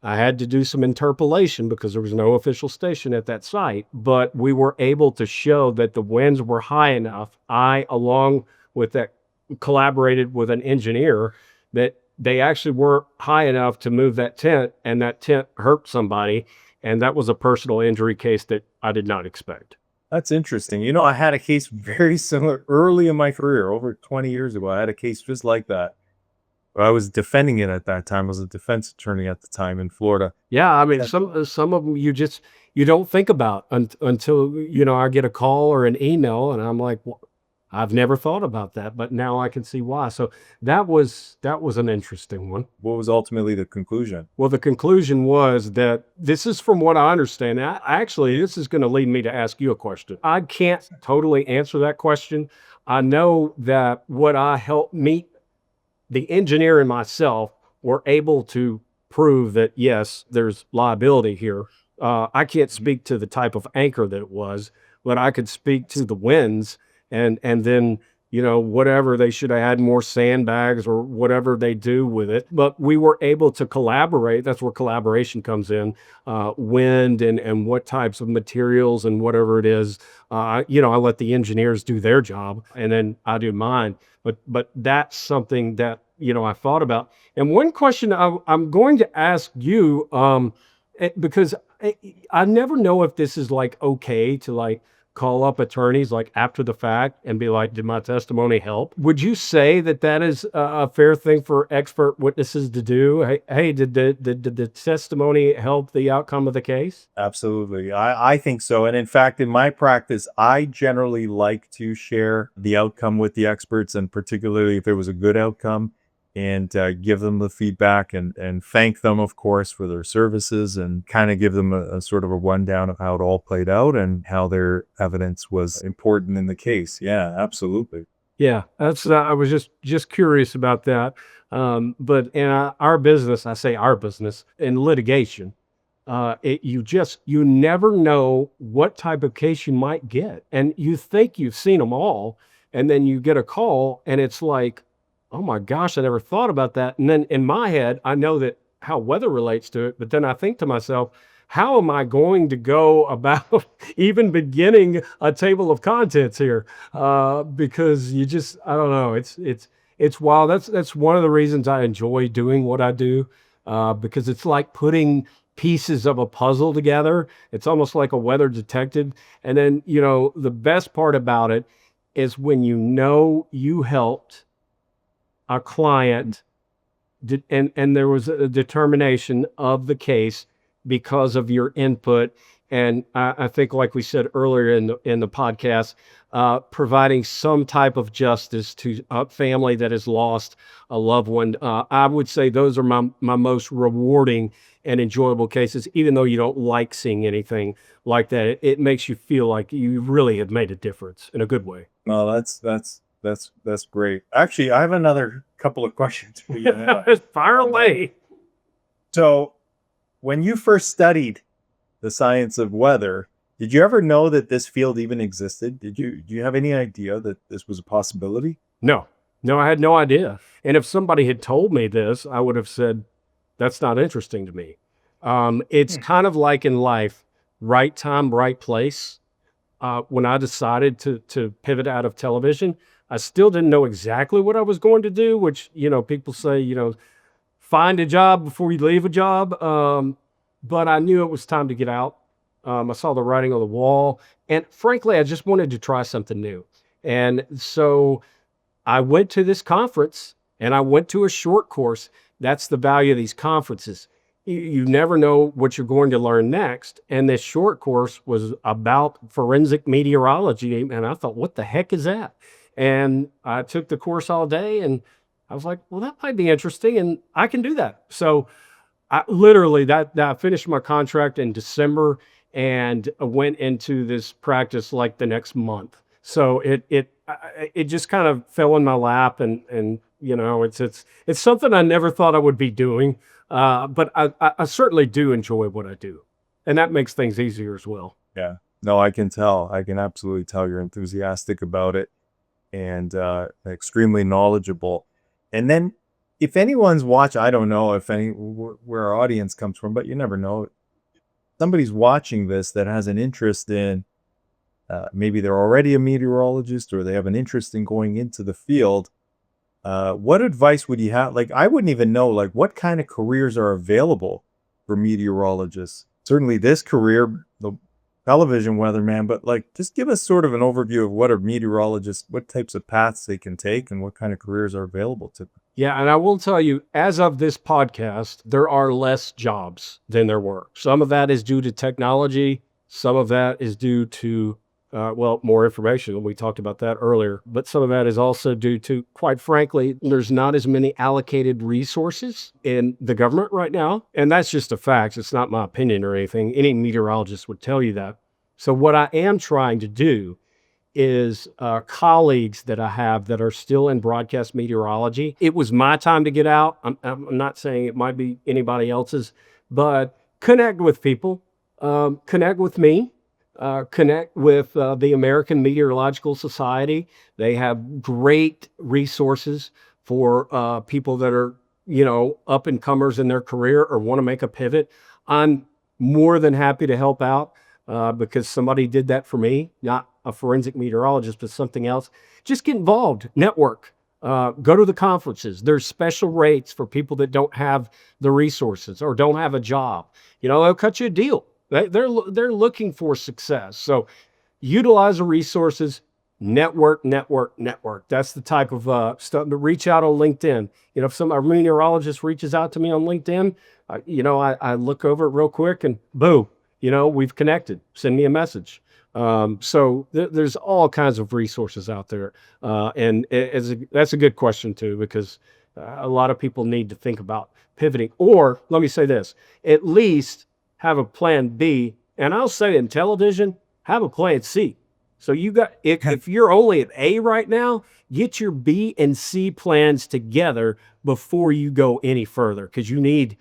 I had to do some interpolation because there was no official station at that site, but we were able to show that the winds were high enough. I, along with that, collaborated with an engineer, that they actually were high enough to move that tent, and that tent hurt somebody. And that was a personal injury case that I did not expect. That's interesting. I had a case very similar early in my career, over 20 years ago. I had a case just like that. I was defending it at that time. I was a defense attorney at the time in Florida. Yeah, I mean, Yeah. some of them you don't think about until, I get a call or an email and I'm like, "Well, I've never thought about that, but now I can see why." So that was an interesting one. What was ultimately the conclusion? Well, the conclusion was that this is from what I understand. Actually, this is going to lead me to ask you a question. I can't totally answer that question. I know that what I helped meet the engineer and myself were able to prove that yes, there's liability here. I can't speak to the type of anchor that it was, but I could speak to the winds and then whatever they should have had more sandbags or whatever they do with it. But we were able to collaborate. That's where collaboration comes in. Wind and what types of materials and whatever it is. I let the engineers do their job and then I do mine. But that's something that I thought about. And one question I'm going to ask you, because I never know if this is like okay to like call up attorneys like after the fact and be like, "Did my testimony help?" Would you say that that is a fair thing for expert witnesses to do? Hey, did the testimony help the outcome of the case? Absolutely. I think so. And in fact, in my practice, I generally like to share the outcome with the experts, and particularly if it was a good outcome, and give them the feedback and thank them, of course, for their services and kind of give them a sort of a rundown of how it all played out and how their evidence was important in the case. Yeah, absolutely. Yeah, that's I was just curious about that. But in our business, I say our business in litigation, you never know what type of case you might get, and you think you've seen them all, and then you get a call, and it's like, oh my gosh, I never thought about that. And then in my head, I know that how weather relates to it, but then I think to myself, how am I going to go about even beginning a table of contents here? Because I don't know. It's wild. That's one of the reasons I enjoy doing what I do, because it's like putting pieces of a puzzle together. It's almost like a weather detective. And then, the best part about it is when you helped a client and there was a determination of the case because of your input. And I think, like we said earlier in the podcast, providing some type of justice to a family that has lost a loved one. I would say those are my most rewarding and enjoyable cases, even though you don't like seeing anything like that. It makes you feel like you really have made a difference in a good way. No, that's great. Actually, I have another couple of questions for you. Fire away. So, when you first studied the science of weather, did you ever know that this field even existed? Do you have any idea that this was a possibility? No, no, I had no idea. And if somebody had told me this, I would have said, that's not interesting to me. It's kind of like in life, right time, right place. When I decided to pivot out of television, I still didn't know exactly what I was going to do, which, people say, find a job before you leave a job. But I knew it was time to get out. I saw the writing on the wall. And frankly, I just wanted to try something new. And so I went to this conference and I went to a short course. That's the value of these conferences. You never know what you're going to learn next. And this short course was about forensic meteorology. And I thought, what the heck is that? And I took the course all day and I was like, well, that might be interesting. And I can do that. So I literally that I finished my contract in December and went into this practice like the next month. So it just kind of fell in my lap and it's something I never thought I would be doing. But I certainly do enjoy what I do. And that makes things easier as well. Yeah. No, I can tell. I can absolutely tell you're enthusiastic about it and extremely knowledgeable. And then if anyone's watching, I don't know if where our audience comes from, but you never know. Somebody's watching this that has an interest in maybe they're already a meteorologist or they have an interest in going into the field. What advice would you have? Like, I wouldn't even know, like, what kind of careers are available for meteorologists. Certainly this career, television weatherman, but like just give us sort of an overview of what a meteorologist, what types of paths they can take, and what kind of careers are available to them. Yeah, and I will tell you, as of this podcast, there are less jobs than there were. Some of that is due to technology. Some of that is due to, more information. We talked about that earlier. But some of that is also due to, quite frankly, there's not as many allocated resources in the government right now. And that's just a fact. It's not my opinion or anything. Any meteorologist would tell you that. So what I am trying to do is colleagues that I have that are still in broadcast meteorology. It was my time to get out. I'm not saying it might be anybody else's, but connect with people, connect with me, connect with the American Meteorological Society. They have great resources for people that are, up and comers in their career or want to make a pivot. I'm more than happy to help out because somebody did that for me, not a forensic meteorologist, but something else. Just get involved, network, go to the conferences. There's special rates for people that don't have the resources or don't have a job. They'll cut you a deal. They're looking for success. So utilize the resources, network. That's the type of stuff. To reach out on LinkedIn. If a meteorologist reaches out to me on LinkedIn, I look over it real quick and boom, we've connected. Send me a message. So there's all kinds of resources out there. And that's a good question too, because a lot of people need to think about pivoting, or let me say this, at least have a plan B. And I'll say in television, have a plan C. So if you're only at A right now, get your B and C plans together before you go any further, because you need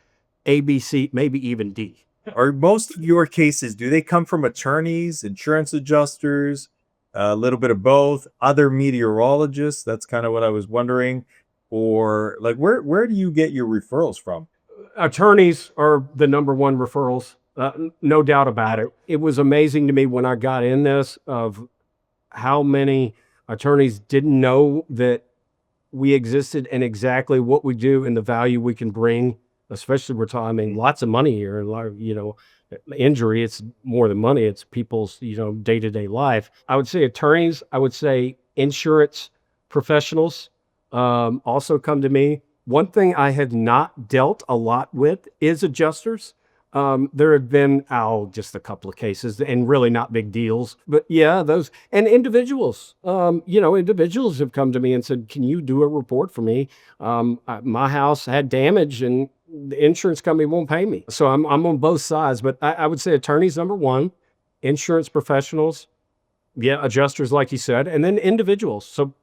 A, B, C, maybe even D. Are most of your cases, do they come from attorneys, insurance adjusters, a little bit of both, other meteorologists? That's kind of what I was wondering. Or like, where do you get your referrals from? Attorneys are the number one referrals, no doubt about it. It was amazing to me when I got in this of how many attorneys didn't know that we existed and exactly what we do and the value we can bring, especially we're talking, lots of money here, a lot of, injury. It's more than money. It's people's, day-to-day life. I would say attorneys, I would say insurance professionals also come to me. One thing I have not dealt a lot with is adjusters. There have been, just a couple of cases and really not big deals, but yeah, those and individuals, individuals have come to me and said, can you do a report for me? My house had damage and the insurance company won't pay me. So I'm on both sides, but I would say attorneys, number one, insurance professionals, yeah, adjusters, like you said, and then individuals. So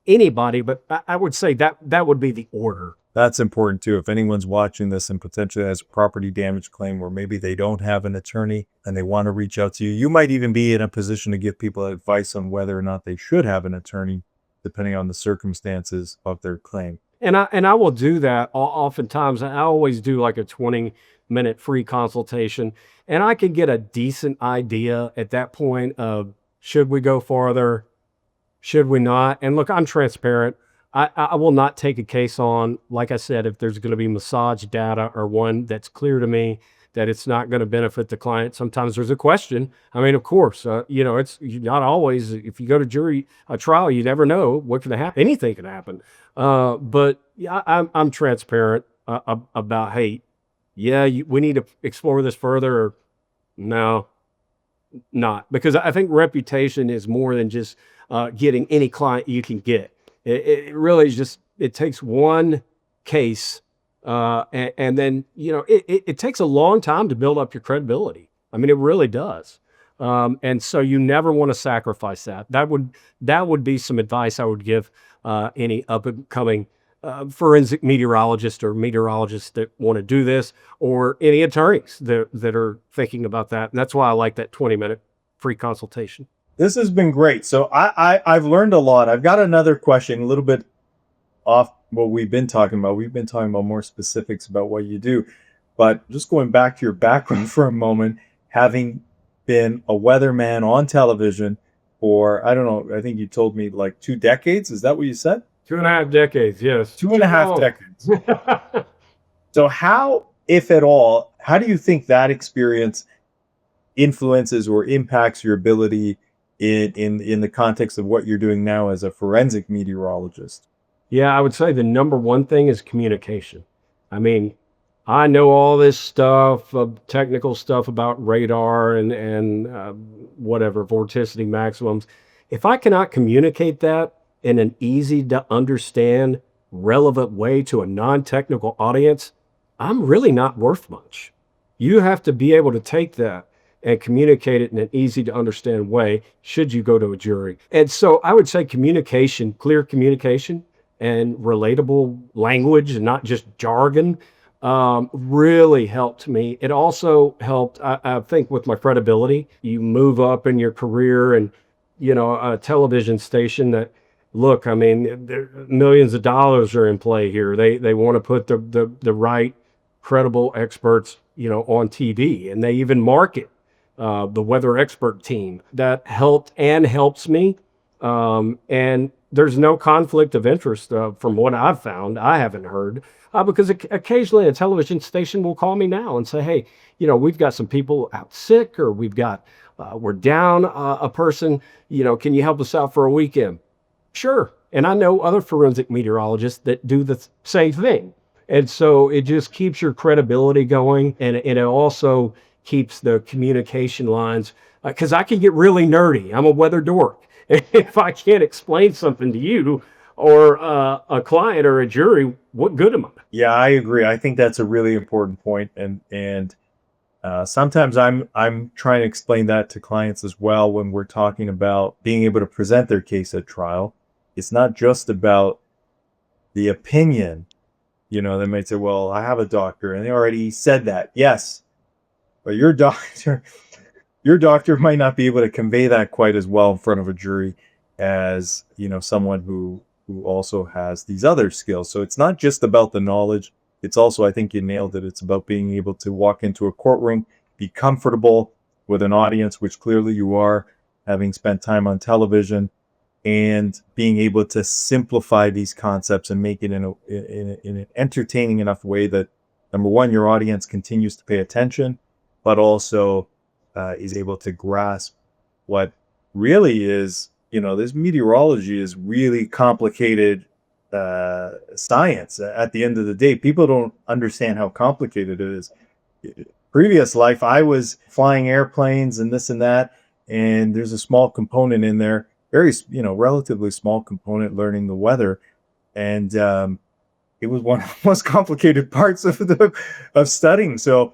anybody, but I would say that would be the order. That's important too. If anyone's watching this and potentially has a property damage claim, or maybe they don't have an attorney and they want to reach out to you, you might even be in a position to give people advice on whether or not they should have an attorney, depending on the circumstances of their claim. And I will do that oftentimes. I always do like a 20-minute free consultation, and I can get a decent idea at that point of should we go farther, should we not? And look, I'm transparent. I will not take a case on, like I said, if there's going to be massage data or one that's clear to me that it's not going to benefit the client. Sometimes there's a question. Of course, it's not always. If you go to a trial, you never know what can happen. Anything can happen. But yeah, I'm transparent about, hey, yeah, we need to explore this further. Or no, not, because I think reputation is more than just getting any client you can get. It really is just, it takes one case, and then, it takes a long time to build up your credibility. It really does. And so you never want to sacrifice that. That would be some advice I would give any up and coming forensic meteorologist or meteorologists that want to do this, or any attorneys that are thinking about that. And that's why I like that 20-minute free consultation. This has been great. So I've learned a lot. I've got another question, a little bit off what we've been talking about. We've been talking about more specifics about what you do. But just going back to your background for a moment, having been a weatherman on television for, I don't know, I think you told me like 2 decades. Is that what you said? 2.5 decades, yes. 2.5 decades. So how, if at all, how do you think that experience influences or impacts your ability in the context of what you're doing now as a forensic meteorologist? Yeah, I would say the number one thing is communication. I mean, I know all this stuff, technical stuff about radar and whatever vorticity maximums. If I cannot communicate that in an easy to understand, relevant way to a non-technical audience, I'm really not worth much. You have to be able to take that and communicate it in an easy to understand way should you go to a jury. And so I would say communication, clear communication and relatable language and not just jargon, really helped me. It also helped, I think, with my credibility. You move up in your career and, a television station that, look, I mean, millions of dollars are in play here. They want to put the right credible experts, on TV, and they even market the weather expert team. That helped and helps me. And there's no conflict of interest from what I've found. I haven't heard because occasionally a television station will call me now and say, "Hey, we've got some people out sick, or we're down a person. Can you help us out for a weekend?" Sure. And I know other forensic meteorologists that do the same thing. And so it just keeps your credibility going. And it also keeps the communication lines, because I can get really nerdy. I'm a weather dork. If I can't explain something to you or a client or a jury, what good am I? Yeah, I agree. I think that's a really important point, and sometimes I'm trying to explain that to clients as well when we're talking about being able to present their case at trial. It's not just about the opinion. They might say, "Well, I have a doctor," and they already said that. Yes, but your doctor might not be able to convey that quite as well in front of a jury as someone who also has these other skills. So it's not just about the knowledge. It's also, I think you nailed it, it's about being able to walk into a courtroom, be comfortable with an audience, which clearly you are, having spent time on television, and being able to simplify these concepts and make it in an entertaining enough way that, number one, your audience continues to pay attention, but also is able to grasp what really is, this meteorology is really complicated science. At the end of the day, people don't understand how complicated it is. Previous life, I was flying airplanes and this and that, and there's a small component in there, very, relatively small component, learning the weather. And it was one of the most complicated parts of studying. So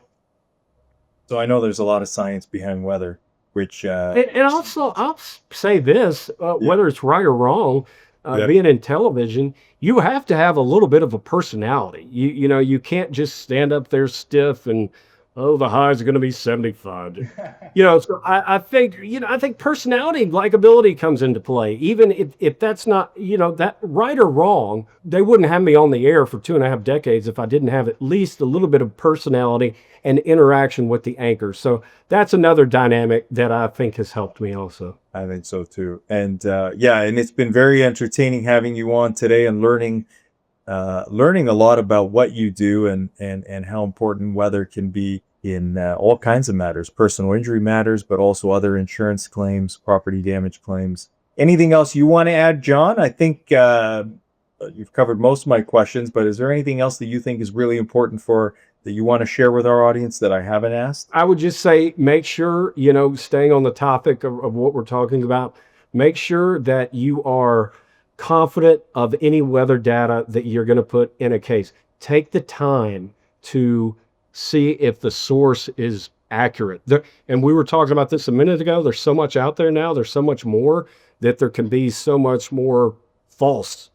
I know there's a lot of science behind weather, which And also, I'll say this, yeah, whether it's right or wrong, yeah. being in television, you have to have a little bit of a personality. You can't just stand up there stiff and, oh, the highs are going to be 75. So I think personality and likability comes into play. Even if that's not, that right or wrong, they wouldn't have me on the air for 2.5 decades if I didn't have at least a little bit of personality and interaction with the anchor. So that's another dynamic that I think has helped me also. I think so too. And yeah, and it's been very entertaining having you on today and learning a lot about what you do and how important weather can be in all kinds of matters, personal injury matters, but also other insurance claims, property damage claims. Anything else you want to add, John? I think you've covered most of my questions, but is there anything else that you think is really important that you want to share with our audience that I haven't asked? I would just say make sure, staying on the topic of what we're talking about, make sure that you are confident of any weather data that you're going to put in a case. Take the time to see if the source is accurate. And we were talking about this a minute ago. There's so much out there now. There's so much more that there can be so much more false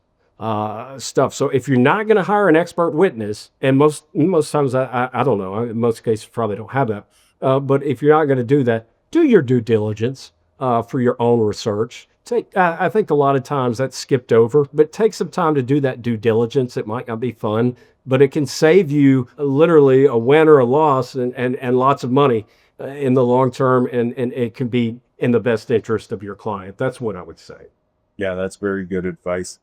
stuff. So if you're not going to hire an expert witness, and most times I don't know, in most cases probably don't have that. But if you're not going to do that, do your due diligence for your own research. I think a lot of times that's skipped over, but take some time to do that due diligence. It might not be fun, but it can save you literally a win or a loss and lots of money in the long term, and it can be in the best interest of your client. That's what I would say. Yeah, that's very good advice.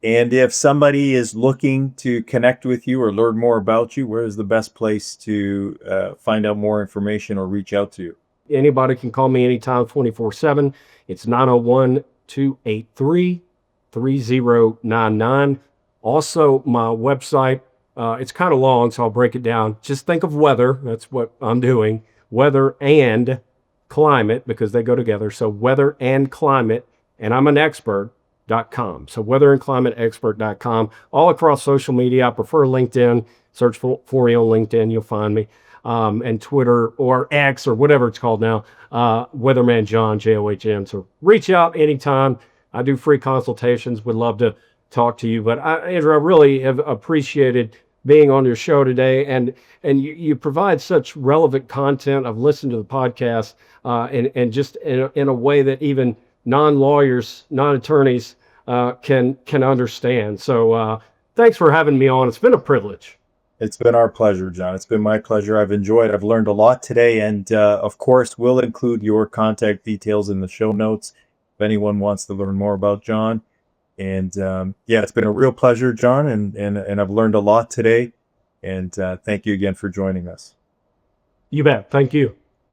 And if somebody is looking to connect with you or learn more about you, where is the best place to find out more information or reach out to you? Anybody can call me anytime, 24/7. It's 901-283-3099. Also, my website, it's kind of long, so I'll break it down. Just think of weather. That's what I'm doing. Weather and climate, because they go together. So weather and climate, and I'm an expert.com. So weatherandclimateexpert.com. All across social media. I prefer LinkedIn. Search for you on LinkedIn. You'll find me. And Twitter or X or whatever it's called now, Weatherman John, JOHN. So reach out anytime. I do free consultations. Would love to talk to you. But Andrew, I really have appreciated being on your show today, and you provide such relevant content. I've listened to the podcast, and just in a way that even non-lawyers, non-attorneys can understand. So thanks for having me on. It's been a privilege. It's been our pleasure, John. It's been my pleasure. I've learned a lot today. And of course, we'll include your contact details in the show notes if anyone wants to learn more about John. And yeah, it's been a real pleasure, John. And I've learned a lot today. And thank you again for joining us. You bet. Thank you.